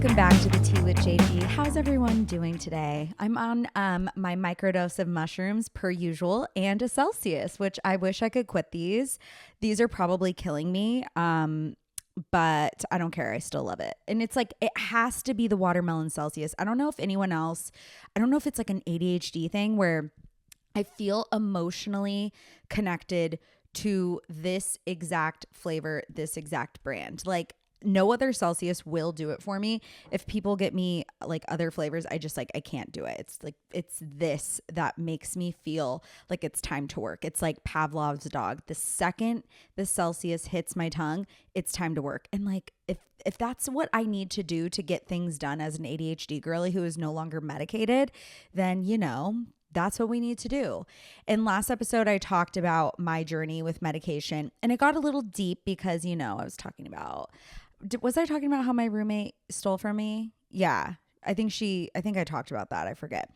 Welcome back to the Tea with JP. How's everyone doing today? I'm on my microdose of mushrooms per usual and a Celsius, which I wish I could quit these. These are probably killing me, but I don't care. I still love it. And it's like, it has to be the watermelon Celsius. I don't know if anyone else, I don't know if it's like an ADHD thing where I feel emotionally connected to this exact flavor, this exact brand. Like, no other Celsius will do it for me. If people get me like other flavors, I just like, I can't do it. It's like, it's this that makes me feel like it's time to work. It's like Pavlov's dog. The second the Celsius hits my tongue, it's time to work. And like, if that's what I need to do to get things done as an ADHD girly who is no longer medicated, then, you know, that's what we need to do. In last episode, I talked about my journey with medication, and it got a little deep because, you know, I was talking about how my roommate stole from me? Yeah, I think I talked about that. I forget.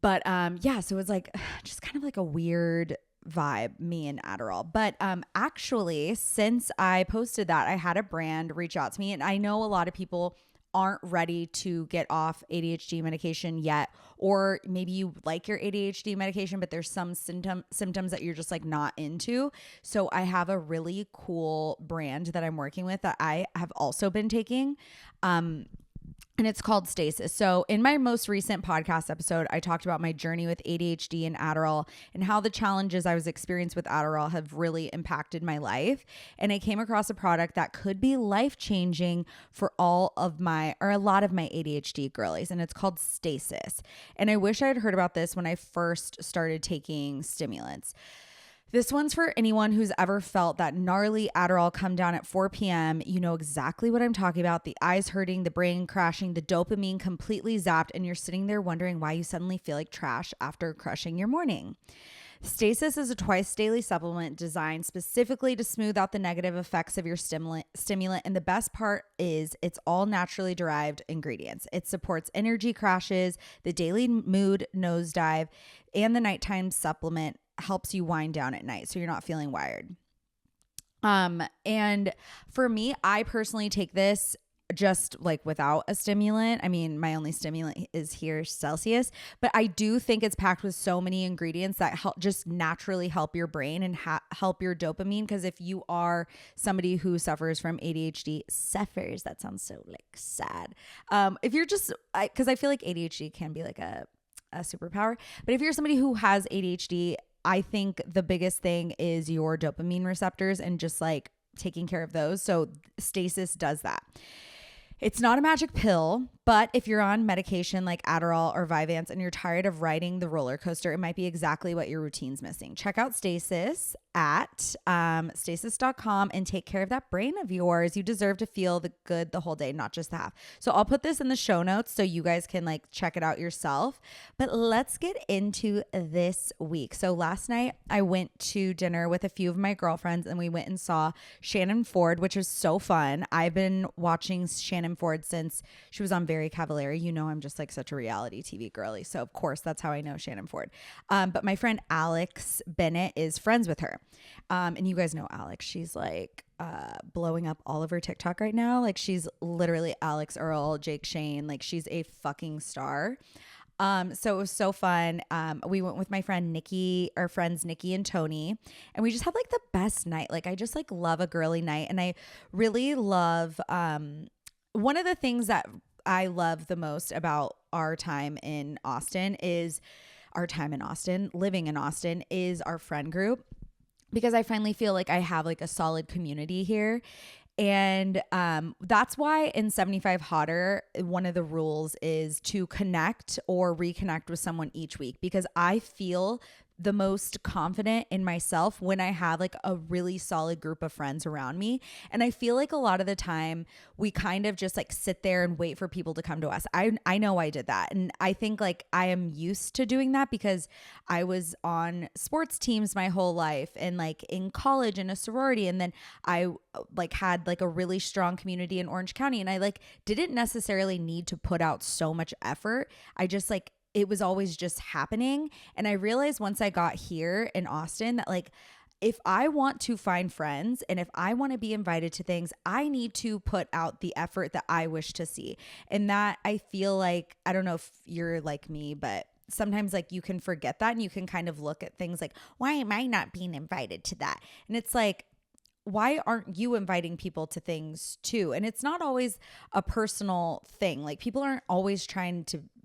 But yeah, so it was like just kind of like a weird vibe, me and Adderall. But actually, since I posted that, I had a brand reach out to me, and I know a lot of people aren't ready to get off ADHD medication yet, or maybe you like your ADHD medication, but there's some symptoms that you're just like not into. So I have a really cool brand that I'm working with that I have also been taking. And it's called Stasis. So in my most recent podcast episode, I talked about my journey with ADHD and Adderall and how the challenges I was experiencing with Adderall have really impacted my life. And I came across a product that could be life-changing for a lot of my ADHD girlies. And it's called Stasis. And I wish I had heard about this when I first started taking stimulants. This one's for anyone who's ever felt that gnarly Adderall come down at 4 p.m. You know exactly what I'm talking about. The eyes hurting, the brain crashing, the dopamine completely zapped, and you're sitting there wondering why you suddenly feel like trash after crushing your morning. Stasis is a twice daily supplement designed specifically to smooth out the negative effects of your stimulant. And the best part is it's all naturally derived ingredients. It supports energy crashes, the daily mood nosedive, and the nighttime supplement helps you wind down at night so you're not feeling wired. And for me, I personally take this just like without a stimulant. I mean, my only stimulant is here, Celsius, but I do think it's packed with so many ingredients that just naturally help your brain and help your dopamine. Because if you are somebody who suffers from ADHD, that sounds so like sad. If you're just, because I feel like ADHD can be like a superpower, but if you're somebody who has ADHD, I think the biggest thing is your dopamine receptors and just like taking care of those. So Stasis does that. It's not a magic pill, but if you're on medication like Adderall or Vyvanse and you're tired of riding the roller coaster, it might be exactly what your routine's missing. Check out Stasis at stasis.com and take care of that brain of yours. You deserve to feel the good the whole day, not just the half. So I'll put this in the show notes so you guys can like check it out yourself. But let's get into this week. So last night I went to dinner with a few of my girlfriends and we went and saw Shannon Ford, which was so fun. I've been watching Shannon Ford since she was on Very Cavallari. You know, I'm just like such a reality TV girly. So of course that's how I know Shannon Ford. But my friend Alix Bennett is friends with her. And you guys know Alix. She's like blowing up all over TikTok right now. Like she's literally Alix, Earle, Jake Shane. Like she's a fucking star. So it was so fun. We went with my friends Nikki and Tony, and we just had like the best night. Like I just like love a girly night. And I really love, one of the things that I love the most about living in Austin is our friend group, because I finally feel like I have like a solid community here. And that's why in 75 Hotter, one of the rules is to connect or reconnect with someone each week, because I feel the most confident in myself when I have like a really solid group of friends around me. And I feel like a lot of the time we kind of just like sit there and wait for people to come to us. I know I did that. And I think like I am used to doing that because I was on sports teams my whole life and like in college in a sorority. And then I like had like a really strong community in Orange County, and I like didn't necessarily need to put out so much effort. I just like, it was always just happening. And I realized once I got here in Austin that like if I want to find friends and if I want to be invited to things, I need to put out the effort that I wish to see. And that I feel like, I don't know if you're like me, but sometimes like you can forget that and you can kind of look at things like, why am I not being invited to that? And it's like, why aren't you inviting people to things too? And it's not always a personal thing. Like people aren't always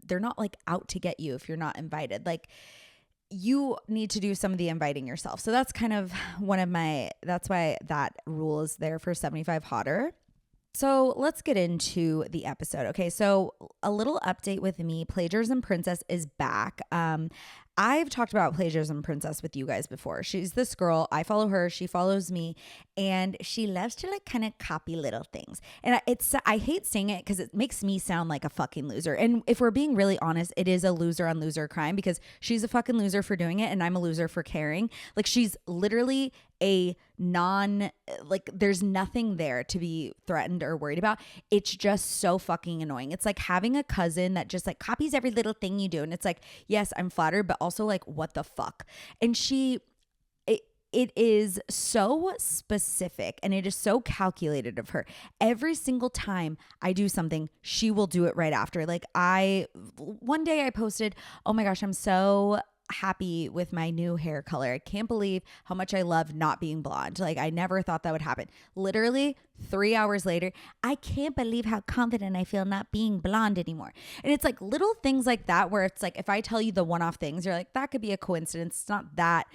they're not like out to get you if you're not invited. Like you need to do some of the inviting yourself. So that's kind of that's why that rule is there for 75 Hotter. So let's get into the episode. Okay, so a little update with me. Plagiarism Princess is back. I've talked about Plagiarism Princess with you guys before. She's this girl. I follow her. She follows me. And she loves to like kind of copy little things. And I hate saying it because it makes me sound like a fucking loser. And if we're being really honest, it is a loser on loser crime because she's a fucking loser for doing it and I'm a loser for caring. Like she's literally there's nothing there to be threatened or worried about. It's just so fucking annoying. It's like having a cousin that just like copies every little thing you do. And it's like, yes, I'm flattered, but also like, what the fuck? And it is so specific and it is so calculated of her. Every single time I do something, she will do it right after. Like one day I posted, oh my gosh, I'm so happy with my new hair color. I can't believe how much I love not being blonde. Like I never thought that would happen. Literally 3 hours later, I can't believe how confident I feel not being blonde anymore. And it's like little things like that where it's like if I tell you the one-off things, you're like, that could be a coincidence. It's not that,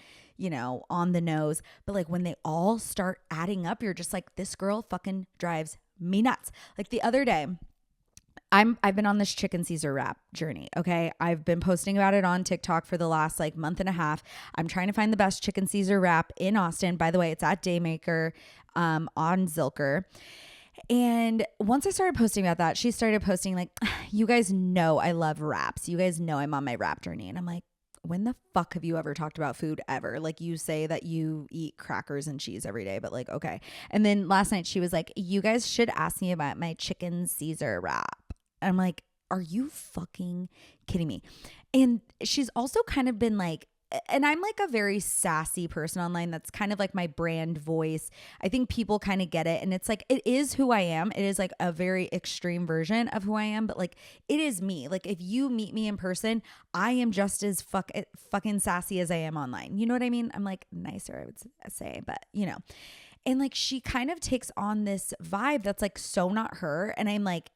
on the nose. But like when they all start adding up, you're just like, this girl fucking drives me nuts. Like the other day, I've been on this chicken Caesar wrap journey. Okay. I've been posting about it on TikTok for the last like month and a half. I'm trying to find the best chicken Caesar wrap in Austin. By the way, it's at Daymaker, on Zilker. And once I started posting about that, she started posting like, you guys know I love wraps. You guys know I'm on my wrap journey. And I'm like, when the fuck have you ever talked about food ever? Like you say that you eat crackers and cheese every day, but like, okay. And then last night she was like, you guys should ask me about my chicken Caesar wrap. I'm like, are you fucking kidding me? And she's also kind of been like, and I'm like a very sassy person online. That's kind of like my brand voice. I think people kind of get it. And it's like, it is who I am. It is like a very extreme version of who I am. But like, it is me. Like if you meet me in person, I am just as fucking sassy as I am online. You know what I mean? I'm like nicer, I would say, but And like, she kind of takes on this vibe that's like so not her. And I'm like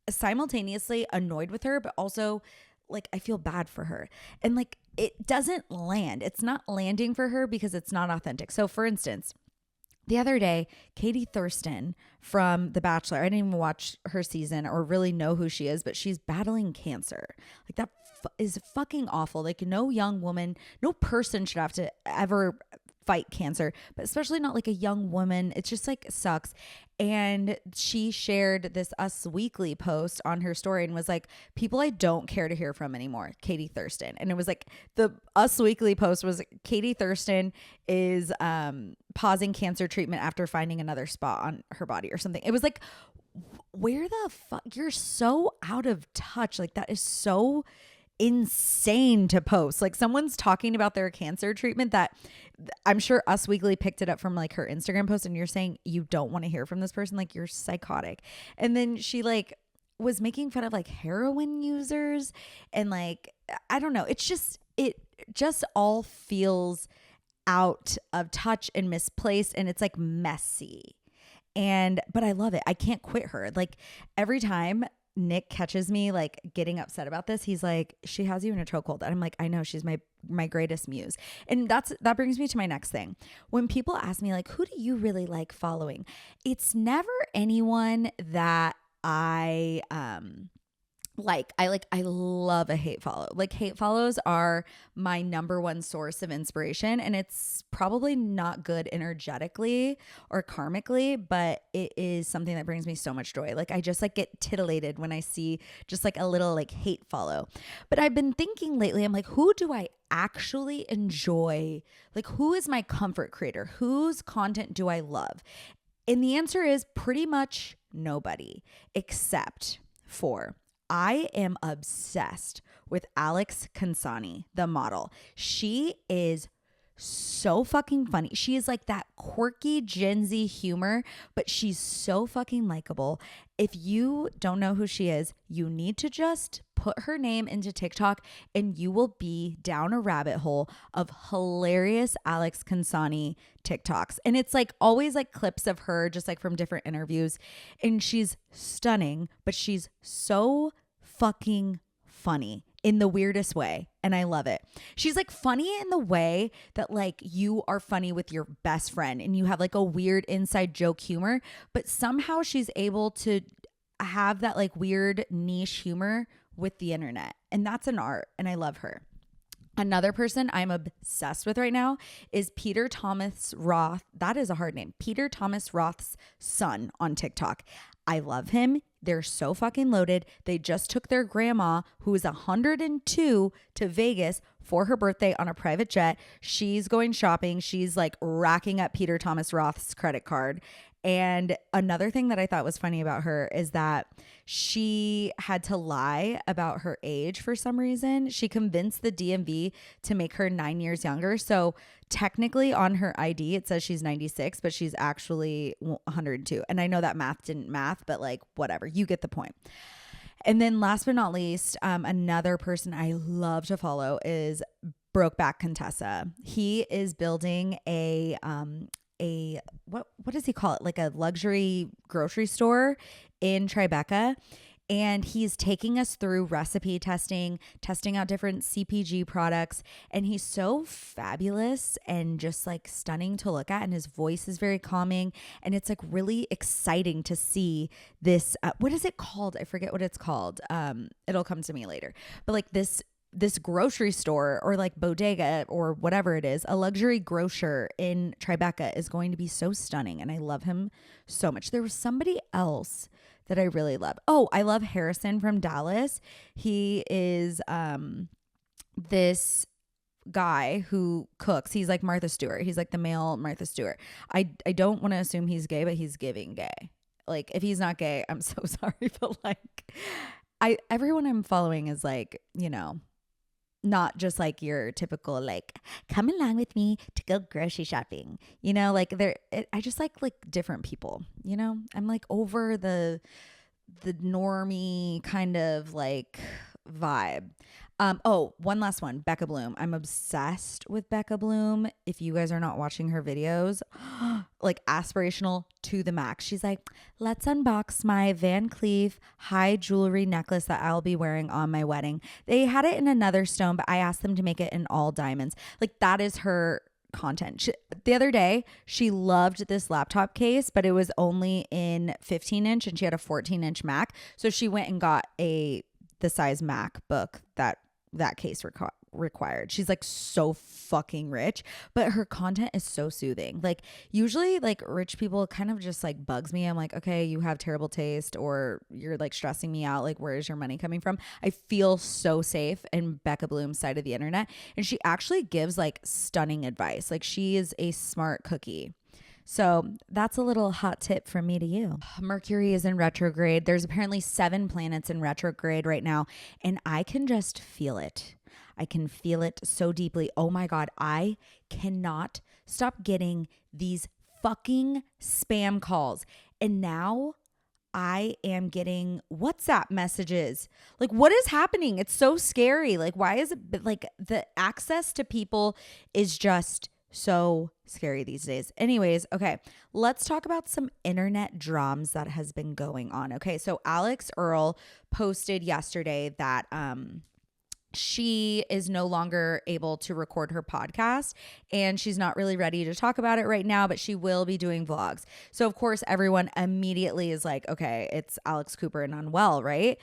simultaneously annoyed with her, but also like I feel bad for her. And like it doesn't land. It's not landing for her because it's not authentic. So for instance, the other day, Katie Thurston from The Bachelor, I didn't even watch her season or really know who she is, but she's battling cancer. Like that is fucking awful. Like no young woman, no person should have to ever fight cancer, but especially not like a young woman. It just like sucks. And she shared this Us Weekly post on her story and was like, people I don't care to hear from anymore, Katie Thurston. And it was like the Us Weekly post was Katie Thurston is pausing cancer treatment after finding another spot on her body or something. It was like, where the fuck? You're so out of touch. Like that is so insane to post. Like someone's talking about their cancer treatment that I'm sure Us Weekly picked it up from like her Instagram post, and you're saying you don't want to hear from this person. Like you're psychotic. And then she like was making fun of like heroin users and like, I don't know. It just all feels out of touch and misplaced, and it's like messy. But I love it. I can't quit her. Like every time Nick catches me like getting upset about this, he's like, she has you in a chokehold. And I'm like, I know, she's my greatest muse. And that brings me to my next thing. When people ask me like, who do you really like following? It's never anyone that I I love a hate follow. Like hate follows are my number one source of inspiration, and it's probably not good energetically or karmically, but it is something that brings me so much joy. Like I just like get titillated when I see just like a little like hate follow. But I've been thinking lately, I'm like, who do I actually enjoy? Like who is my comfort creator? Whose content do I love? And the answer is pretty much nobody, except for I am obsessed with Alix Consani, the model. She is so fucking funny. She is like that quirky Gen Z humor, but she's so fucking likable. If you don't know who she is, you need to just put her name into TikTok and you will be down a rabbit hole of hilarious Alix Consani TikToks. And it's like always like clips of her just like from different interviews. And she's stunning, but she's so fucking funny in the weirdest way. And I love it. She's like funny in the way that like you are funny with your best friend and you have like a weird inside joke humor, but somehow she's able to have that like weird niche humor with the internet. And that's an art. And I love her. Another person I'm obsessed with right now is Peter Thomas Roth. That is a hard name. Peter Thomas Roth's son on TikTok. I love him. They're so fucking loaded. They just took their grandma, who is 102, to Vegas for her birthday on a private jet. She's going shopping. She's like racking up Peter Thomas Roth's credit card. And another thing that I thought was funny about her is that she had to lie about her age for some reason. She convinced the DMV to make her 9 years younger. So technically on her ID, it says she's 96, but she's actually 102. And I know that math didn't math, but like whatever, you get the point. And then last but not least, another person I love to follow is Brokeback Contessa. He is building a what does he call it? Like a luxury grocery store in Tribeca. And he's taking us through recipe testing out different CPG products. And he's so fabulous and just like stunning to look at. And his voice is very calming. And it's like really exciting to see this. What is it called? I forget what it's called. It'll come to me later. But like this grocery store or like bodega or whatever it is, a luxury grocer in Tribeca is going to be so stunning. And I love him so much. There was somebody else that I really love. Oh, I love Harrison from Dallas. He is this guy who cooks. He's like Martha Stewart. He's like the male Martha Stewart. I don't want to assume he's gay, but he's giving gay. Like if he's not gay, I'm so sorry. But like everyone I'm following is like, you know, not just like your typical like come along with me to go grocery shopping, you know, like I just like different people, you know. I'm like over the normie kind of like vibe. Oh, one last one, Becca Bloom. I'm obsessed with Becca Bloom. If you guys are not watching her videos, like aspirational to the max. She's like, let's unbox my Van Cleef high jewelry necklace that I'll be wearing on my wedding. They had it in another stone, but I asked them to make it in all diamonds. Like that is her content. The other day, she loved this laptop case, but it was only in 15-inch and she had a 14-inch Mac. So she went and got the size MacBook that case required. She's like so fucking rich, but her content is so soothing. Like usually like rich people kind of just like bugs me. I'm like, okay, you have terrible taste or you're like stressing me out. Like, where is your money coming from? I feel so safe in Becca Bloom's side of the internet. And she actually gives like stunning advice. Like she is a smart cookie. So that's a little hot tip from me to you. Mercury is in retrograde. There's apparently 7 planets in retrograde right now, and I can just feel it. I can feel it so deeply. Oh my God, I cannot stop getting these fucking spam calls. And now I am getting WhatsApp messages. Like, what is happening? It's so scary. Like, why is it like the access to people is just so scary these days. Anyways, okay, let's talk about some internet dramas that has been going on. Okay, so Earle posted yesterday that she is no longer able to record her podcast and she's not really ready to talk about it right now, but she will be doing vlogs. So of course everyone immediately is like, okay, it's Alex Cooper and Unwell, right?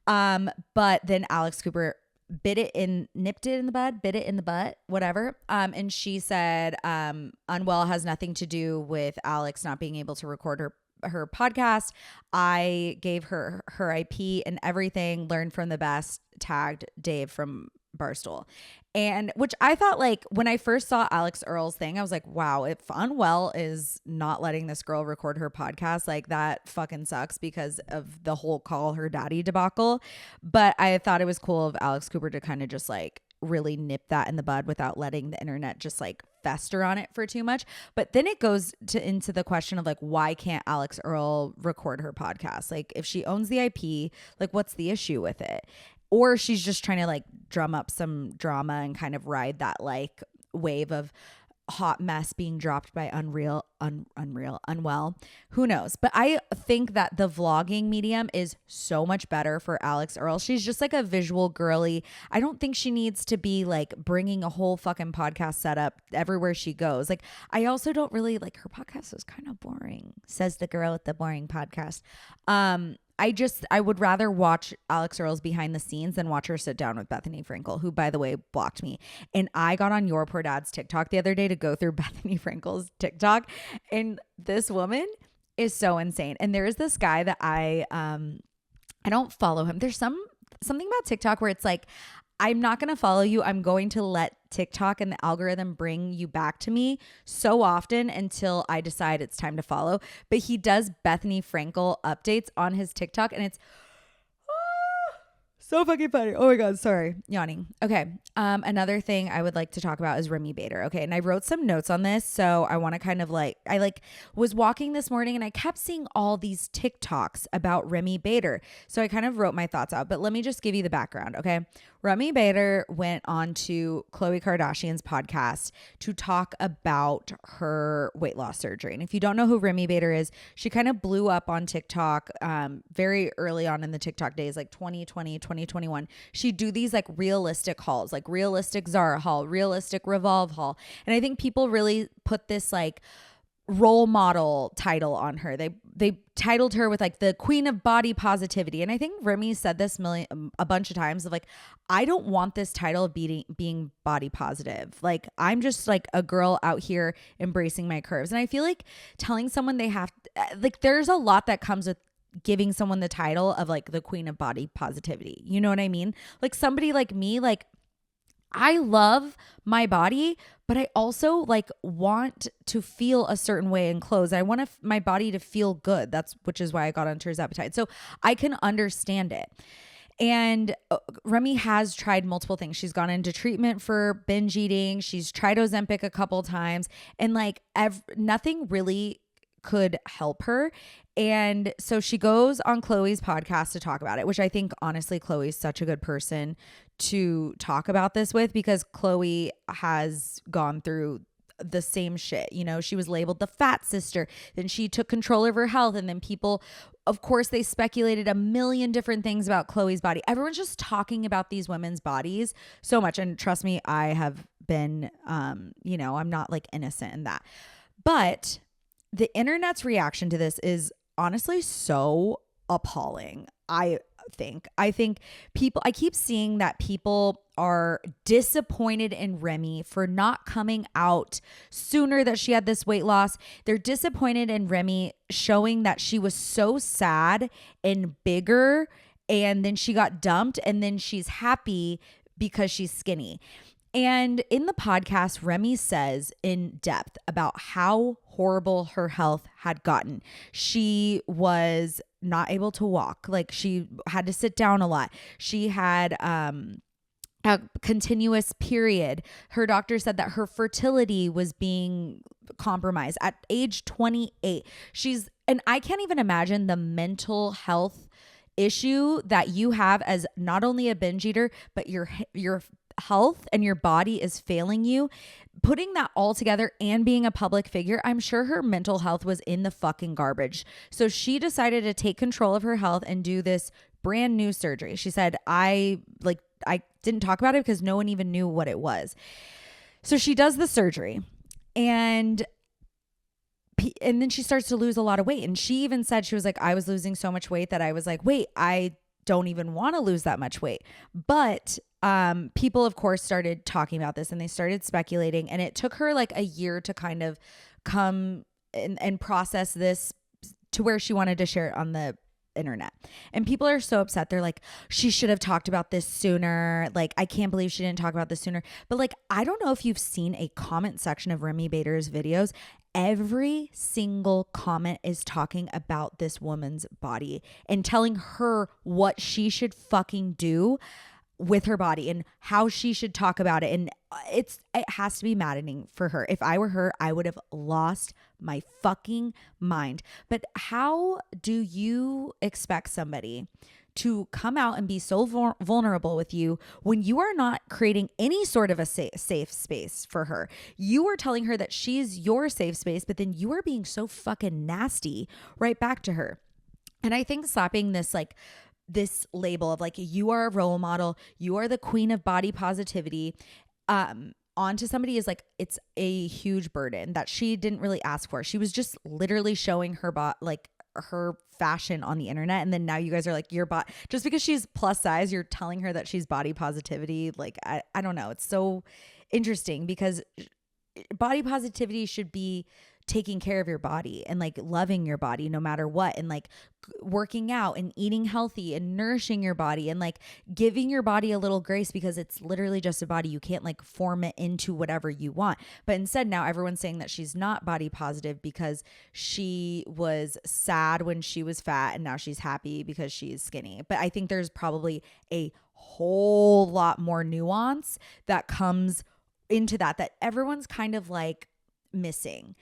But then Alex Cooper nipped it in the bud, bit it in the butt, whatever. And she said, Unwell has nothing to do with Alex not being able to record her podcast. I gave her IP and everything, learned from the best, tagged Dave from Barstool. And which I thought, like, when I first saw Earle's thing, I was like, wow, if Unwell is not letting this girl record her podcast, like that fucking sucks because of the whole call her daddy debacle. But I thought it was cool of Alex Cooper to kind of just like really nip that in the bud without letting the internet just like fester on it for too much. But then it goes into the question of like, why can't Alix Earle record her podcast? Like if she owns the IP, like what's the issue with it? Or she's just trying to like drum up some drama and kind of ride that like wave of hot mess being dropped by Unwell. Who knows? But I think that the vlogging medium is so much better for Alix Earle. She's just like a visual girly. I don't think she needs to be like bringing a whole fucking podcast setup everywhere she goes. Like I also don't really like her podcast is kind of boring, says the girl with the boring podcast. I would rather watch Alix Earle's behind the scenes than watch her sit down with Bethany Frankel, who, by the way, blocked me. And I got on Your Poor Dad's TikTok the other day to go through Bethany Frankel's TikTok. And this woman is so insane. And there is this guy that I don't follow him. There's something about TikTok where it's like, I'm not going to follow you. I'm going to let TikTok and the algorithm bring you back to me so often until I decide it's time to follow. But he does Bethany Frankel updates on his TikTok and it's so fucking funny. Oh my God. Sorry. Yawning. Okay. Another thing I would like to talk about is Remi Bader. Okay. And I wrote some notes on this. So I want to kind of like, was walking this morning and I kept seeing all these TikToks about Remi Bader. So I kind of wrote my thoughts out, but let me just give you the background. Okay. Remi Bader went on to Khloe Kardashian's podcast to talk about her weight loss surgery. And if you don't know who Remi Bader is, she kind of blew up on TikTok very early on in the TikTok days, like 2020, 2021. She'd do these like realistic hauls, like realistic Zara haul, realistic Revolve haul. And I think people really put this like role model title on her. They titled her with like the queen of body positivity. And I think Remi said this a bunch of times of like, I don't want this title of being body positive. Like I'm just like a girl out here embracing my curves. And I feel like telling someone they have like, there's a lot that comes with giving someone the title of like the queen of body positivity. You know what I mean? Like somebody like me, like I love my body, but I also like want to feel a certain way in clothes. I want my body to feel good. Which is why I got on Tirz's Appetite. So I can understand it. And Remi has tried multiple things. She's gone into treatment for binge eating. She's tried Ozempic a couple times and like nothing really could help her. And so she goes on Khloe's podcast to talk about it, which I think honestly, Khloe's such a good person to talk about this with because Khloe has gone through the same shit. You know, she was labeled the fat sister. Then she took control of her health. And then people, of course, they speculated a million different things about Khloe's body. Everyone's just talking about these women's bodies so much. And trust me, I have been, I'm not like innocent in that. But the internet's reaction to this is honestly so appalling. I think people, I keep seeing that people are disappointed in Remi for not coming out sooner that she had this weight loss. They're disappointed in Remi showing that she was so sad and bigger and then she got dumped and then she's happy because she's skinny. And in the podcast, Remi says in depth about how horrible her health had gotten. She was not able to walk. Like she had to sit down a lot. She had a continuous period. Her doctor said that her fertility was being compromised at age 28. And I can't even imagine the mental health issue that you have as not only a binge eater, but your health and your body is failing you. Putting that all together and being a public figure, I'm sure her mental health was in the fucking garbage. So she decided to take control of her health and do this brand new surgery. She said, I didn't talk about it because no one even knew what it was. So she does the surgery and then she starts to lose a lot of weight. And she even said, she was like, I was losing so much weight that I was like, wait, I don't even want to lose that much weight. But people, of course, started talking about this and they started speculating. And it took her like a year to kind of come and process this to where she wanted to share it on the internet. And people are so upset. They're like, she should have talked about this sooner. Like, I can't believe she didn't talk about this sooner. But like, I don't know if you've seen a comment section of Remi Bader's videos. Every single comment is talking about this woman's body and telling her what she should fucking do. with her body and how she should talk about it. And it has to be maddening for her. If I were her, I would have lost my fucking mind. But how do you expect somebody to come out and be so vulnerable with you when you are not creating any sort of a safe space for her? You are telling her that she's your safe space, but then you are being so fucking nasty right back to her. And I think slapping this label of like, you are a role model, you are the queen of body positivity, onto somebody is like, it's a huge burden that she didn't really ask for. She was just literally showing her her fashion on the internet. And then now you guys are like, just because she's plus size, you're telling her that she's body positivity. Like, I don't know. It's so interesting because body positivity should be taking care of your body and like loving your body no matter what, and like working out and eating healthy and nourishing your body and like giving your body a little grace, because it's literally just a body. You can't like form it into whatever you want. But instead now everyone's saying that she's not body positive because she was sad when she was fat and now she's happy because she's skinny. But I think there's probably a whole lot more nuance that comes into that everyone's kind of like missing.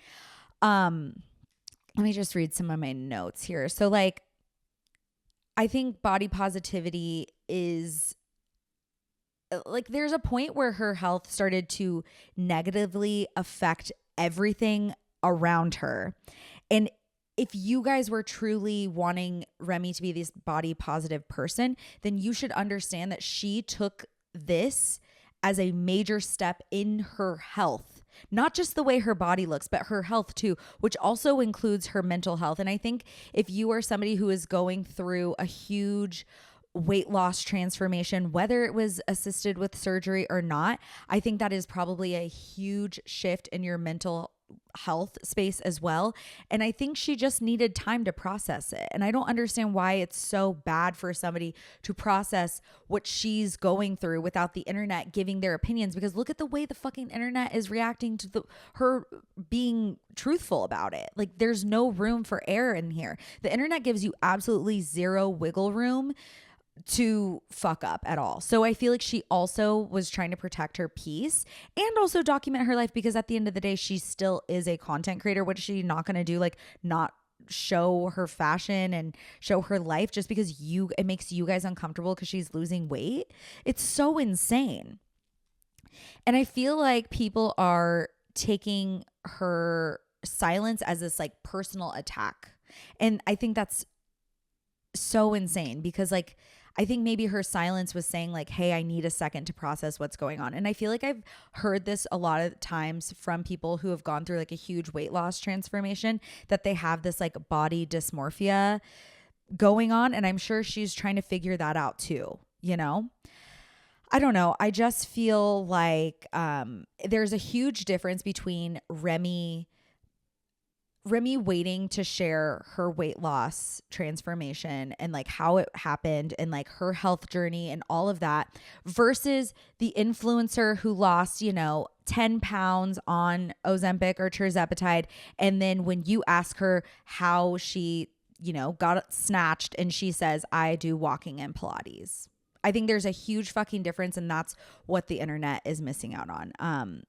Let me just read some of my notes here. So like, I think body positivity is like, there's a point where her health started to negatively affect everything around her. And if you guys were truly wanting Remi to be this body positive person, then you should understand that she took this as a major step in her health. Not just the way her body looks, but her health too, which also includes her mental health. And I think if you are somebody who is going through a huge weight loss transformation, whether it was assisted with surgery or not, I think that is probably a huge shift in your mental health space as well. And I think she just needed time to process it. And I don't understand why it's so bad for somebody to process what she's going through without the internet giving their opinions, because look at the way the fucking internet is reacting to her being truthful about it. Like, there's no room for error in here. The internet gives you absolutely zero wiggle room to fuck up at all. So I feel like she also was trying to protect her peace and also document her life, because at the end of the day, she still is a content creator. What is she not going to do? Like, not show her fashion and show her life just because it makes you guys uncomfortable because she's losing weight? It's so insane. And I feel like people are taking her silence as this like personal attack. And I think that's so insane, because like, I think maybe her silence was saying like, hey, I need a second to process what's going on. And I feel like I've heard this a lot of times from people who have gone through like a huge weight loss transformation, that they have this like body dysmorphia going on. And I'm sure she's trying to figure that out too, you know? I don't know. I just feel like there's a huge difference between Remi waiting to share her weight loss transformation and like how it happened and like her health journey and all of that, versus the influencer who lost, 10 pounds on Ozempic or tirzepatide. And then when you ask her how she, got it snatched, and she says, I do walking and Pilates. I think there's a huge fucking difference, and that's what the internet is missing out on.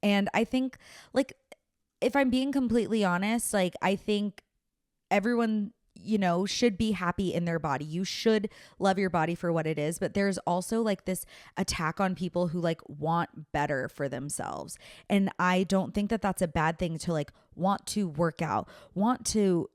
And I think like, if I'm being completely honest, like, I think everyone, should be happy in their body. You should love your body for what it is. But there's also like this attack on people who like want better for themselves. And I don't think that that's a bad thing to like want to work out, want to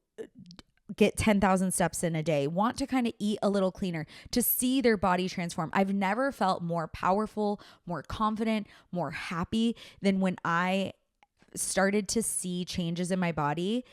get 10,000 steps in a day, want to kind of eat a little cleaner, to see their body transform. I've never felt more powerful, more confident, more happy than when I started to see changes in my body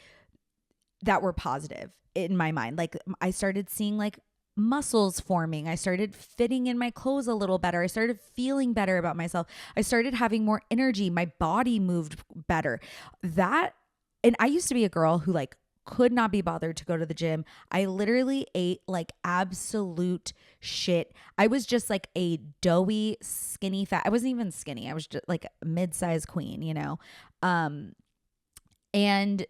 that were positive in my mind. Like, I started seeing like muscles forming. I started fitting in my clothes a little better. I started feeling better about myself. I started having more energy. My body moved better. And I used to be a girl who like could not be bothered to go to the gym. I literally ate like absolute shit. I was just like a doughy, skinny, fat. I wasn't even skinny. I was just like a mid-sized queen, and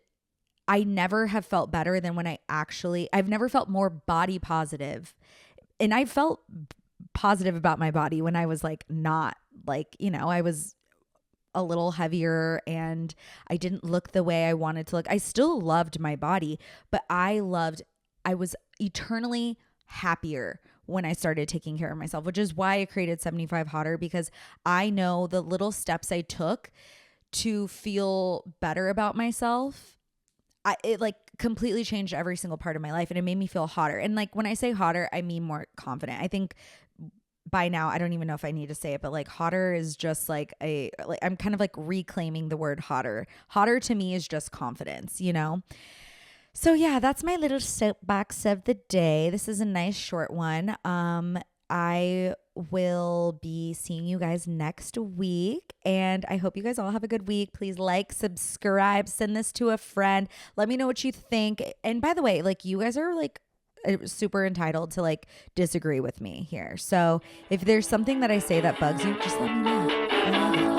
I never have felt better than when I've never felt more body positive. And I felt positive about my body when I was like not like, I was a little heavier and I didn't look the way I wanted to look. I still loved my body, but I was eternally happier when I started taking care of myself, which is why I created 75 Hotter, because I know the little steps I took to feel better about myself. It like completely changed every single part of my life, and it made me feel hotter. And like when I say hotter, I mean more confident. I think by now, I don't even know if I need to say it, but like hotter is just like I'm kind of like reclaiming the word hotter. Hotter to me is just confidence, So yeah, that's my little soapbox of the day. This is a nice short one. I will be seeing you guys next week, and I hope you guys all have a good week. Please like, subscribe, send this to a friend. Let me know what you think. And by the way, like you guys are like super entitled to like disagree with me here. So if there's something that I say that bugs you, just let me know. I love it.